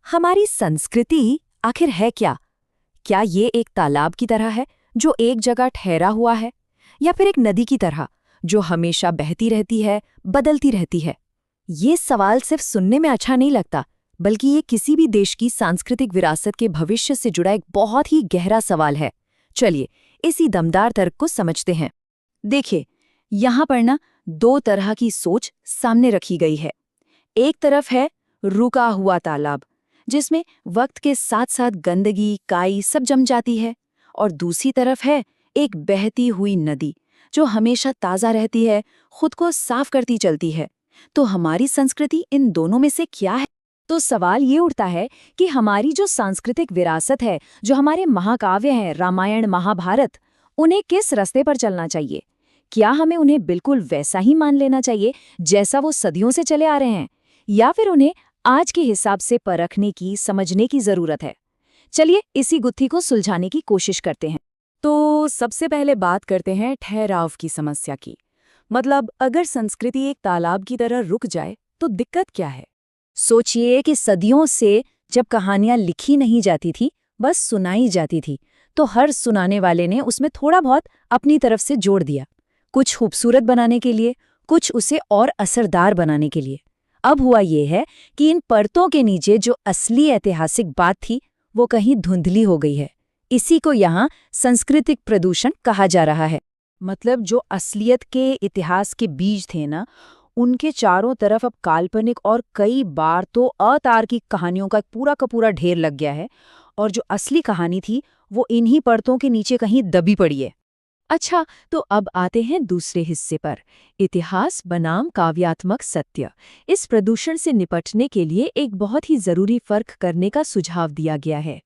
हमारी संस्कृति आखिर है क्या? क्या ये एक तालाब की तरह है जो एक जगह ठहरा हुआ है, या फिर एक नदी की तरह जो हमेशा बहती रहती है, बदलती रहती है? ये सवाल सिर्फ सुनने में अच्छा नहीं लगता, बल्कि ये किसी भी देश की सांस्कृतिक विरासत के भविष्य से जुड़ा एक बहुत ही गहरा सवाल है। चलिए इसी दमदार तर्क को समझते हैं। देखिए, यहाँ पर ना दो तरह की सोच सामने रखी गई है। एक तरफ है रुका हुआ तालाब, जिसमें वक्त के साथ साथ गंदगी, काई सब जम जाती है, और दूसरी तरफ है एक बहती हुई नदी जो हमेशा ताज़ा रहती है, खुद को साफ करती चलती है। तो हमारी संस्कृति इन दोनों में से क्या है? तो सवाल ये उठता है कि हमारी जो सांस्कृतिक विरासत है, जो हमारे महाकाव्य हैं, रामायण, महाभारत, उन्हें किस रास्ते पर चलना चाहिए? क्या हमें उन्हें बिल्कुल वैसा ही मान लेना चाहिए जैसा वो सदियों से चले आ रहे हैं, या फिर उन्हें आज के हिसाब से परखने की, समझने की जरूरत है? चलिए इसी गुत्थी को सुलझाने की कोशिश करते हैं। तो सबसे पहले बात करते हैं ठहराव की समस्या की। मतलब अगर संस्कृति एक तालाब की तरह रुक जाए तो दिक्कत क्या है? सोचिए कि सदियों से जब कहानियां लिखी नहीं जाती थी, बस सुनाई जाती थी, तो हर सुनाने वाले ने उसमें थोड़ा बहुत अपनी तरफ से जोड़ दिया, कुछ खूबसूरत बनाने के लिए, कुछ उसे और असरदार बनाने के लिए। अब हुआ ये है कि इन परतों के नीचे जो असली ऐतिहासिक बात थी, वो कहीं धुंधली हो गई है। इसी को यहाँ सांस्कृतिक प्रदूषण कहा जा रहा है। मतलब जो असलियत के इतिहास के बीज थे ना, उनके चारों तरफ अब काल्पनिक और कई बार तो अतार्किक कहानियों का पूरा का पूरा ढेर लग गया है, और जो असली कहानी थी वो इन्हीं परतों के नीचे कहीं दबी पड़ी है। अच्छा, तो अब आते हैं दूसरे हिस्से पर, इतिहास बनाम काव्यात्मक सत्य। इस प्रदूषण से निपटने के लिए एक बहुत ही जरूरी फर्क करने का सुझाव दिया गया है,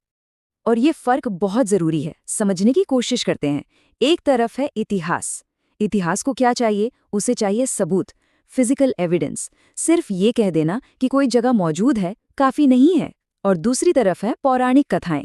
और ये फर्क बहुत जरूरी है। समझने की कोशिश करते हैं। एक तरफ है इतिहास। इतिहास को क्या चाहिए? उसे चाहिए सबूत, फिजिकल एविडेंस। सिर्फ ये कह देना कि कोई जगह मौजूद है काफी नहीं है। और दूसरी तरफ है पौराणिक कथाएं।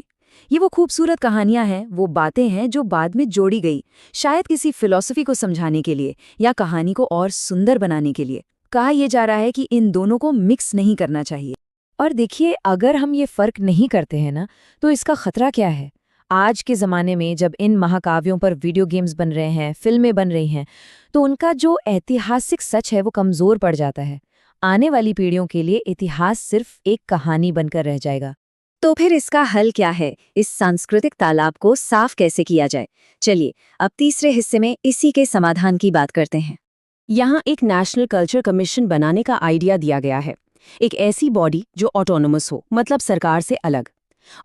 ये वो खूबसूरत कहानियां हैं, वो बातें हैं जो बाद में जोड़ी गई, शायद किसी फिलॉसफी को समझाने के लिए या कहानी को और सुंदर बनाने के लिए। कहा यह जा रहा है कि इन दोनों को मिक्स नहीं करना चाहिए। और देखिए, अगर हम ये फर्क नहीं करते हैं ना, तो इसका खतरा क्या है? आज के ज़माने में जब इन महाकाव्यों पर वीडियो गेम्स बन रहे हैं, फिल्में बन रही हैं, तो उनका जो ऐतिहासिक सच है वो कमज़ोर पड़ जाता है। आने वाली पीढ़ियों के लिए इतिहास सिर्फ एक कहानी बनकर रह जाएगा। तो फिर इसका हल क्या है? इस सांस्कृतिक तालाब को साफ कैसे किया जाए? चलिए अब तीसरे हिस्से में इसी के समाधान की बात करते हैं। यहाँ एक नेशनल कल्चर कमीशन बनाने का आइडिया दिया गया है। एक ऐसी बॉडी जो ऑटोनोमस हो, मतलब सरकार से अलग।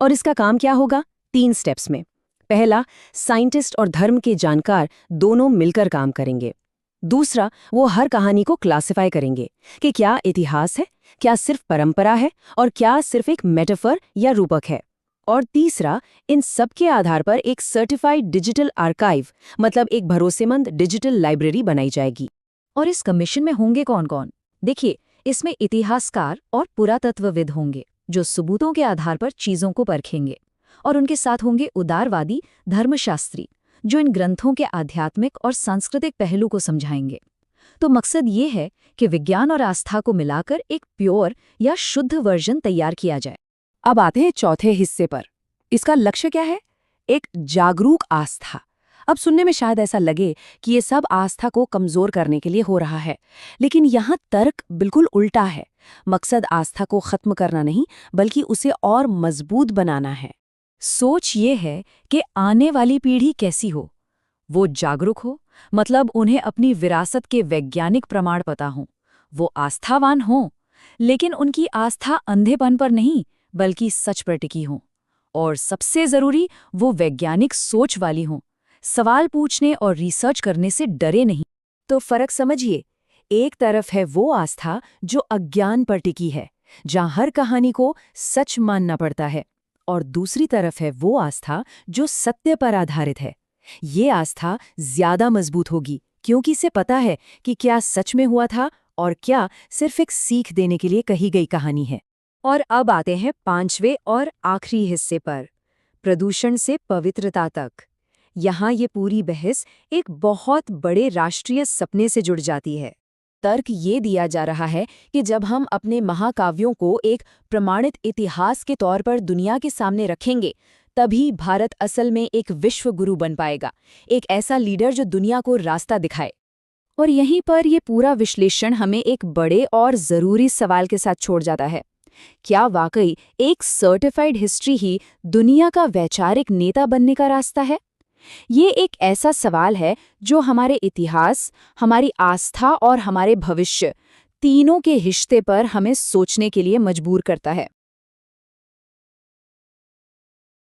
और इसका काम क्या होगा? 3 स्टेप्स में। पहला, साइंटिस्ट और धर्म के जानकार दोनों मिलकर काम करेंगे। दूसरा, वो हर कहानी को क्लासिफाई करेंगे कि क्या इतिहास है, क्या सिर्फ परंपरा है, और क्या सिर्फ एक मेटाफर या रूपक है। और तीसरा, इन सब के आधार पर एक सर्टिफाइड डिजिटल आर्काइव, मतलब एक भरोसेमंद डिजिटल लाइब्रेरी बनाई जाएगी। और इस कमीशन में होंगे कौन कौन? देखिए, इसमें इतिहासकार और पुरातत्वविद होंगे जो सबूतों के आधार पर चीजों को परखेंगे, और उनके साथ होंगे उदारवादी धर्मशास्त्री जो इन ग्रंथों के आध्यात्मिक और सांस्कृतिक पहलू को समझाएंगे। तो मकसद ये है कि विज्ञान और आस्था को मिलाकर एक प्योर या शुद्ध वर्जन तैयार किया जाए। अब आते हैं चौथे हिस्से पर। इसका लक्ष्य क्या है? एक जागरूक आस्था। अब सुनने में शायद ऐसा लगे कि ये सब आस्था को कमजोर करने के लिए हो रहा है, लेकिन यहाँ तर्क बिल्कुल उल्टा है। मकसद आस्था को खत्म करना नहीं, बल्कि उसे और मजबूत बनाना है। सोच ये है कि आने वाली पीढ़ी कैसी हो? वो जागरूक हो, मतलब उन्हें अपनी विरासत के वैज्ञानिक प्रमाण पता हों। वो आस्थावान हों, लेकिन उनकी आस्था अंधेपन पर नहीं, बल्कि सच पर टिकी हो। और सबसे जरूरी, वो वैज्ञानिक सोच वाली हों, सवाल पूछने और रिसर्च करने से डरे नहीं। तो फर्क समझिए, एक तरफ है वो आस्था जो अज्ञान पर टिकी है, जहां हर कहानी को सच मानना पड़ता है, और दूसरी तरफ है वो आस्था जो सत्य पर आधारित है। ये आस्था ज्यादा मजबूत होगी, क्योंकि इसे पता है कि क्या सच में हुआ था और क्या सिर्फ एक सीख देने के लिए कही गई कहानी है। और अब आते हैं 5वें और आखिरी हिस्से पर, प्रदूषण से पवित्रता तक। यहाँ ये पूरी बहस एक बहुत बड़े राष्ट्रीय सपने से जुड़ जाती है। तर्क ये दिया जा रहा है कि जब हम अपने महाकाव्यों को एक प्रमाणित इतिहास के तौर पर दुनिया के सामने रखेंगे, तभी भारत असल में एक विश्व गुरु बन पाएगा, एक ऐसा लीडर जो दुनिया को रास्ता दिखाए। और यहीं पर ये पूरा विश्लेषण हमें एक बड़े और ज़रूरी सवाल के साथ छोड़ जाता है। क्या वाकई एक सर्टिफाइड हिस्ट्री ही दुनिया का वैचारिक नेता बनने का रास्ता है? ये एक ऐसा सवाल है जो हमारे इतिहास, हमारी आस्था और हमारे भविष्य तीनों के रिश्ते पर हमें सोचने के लिए मजबूर करता है।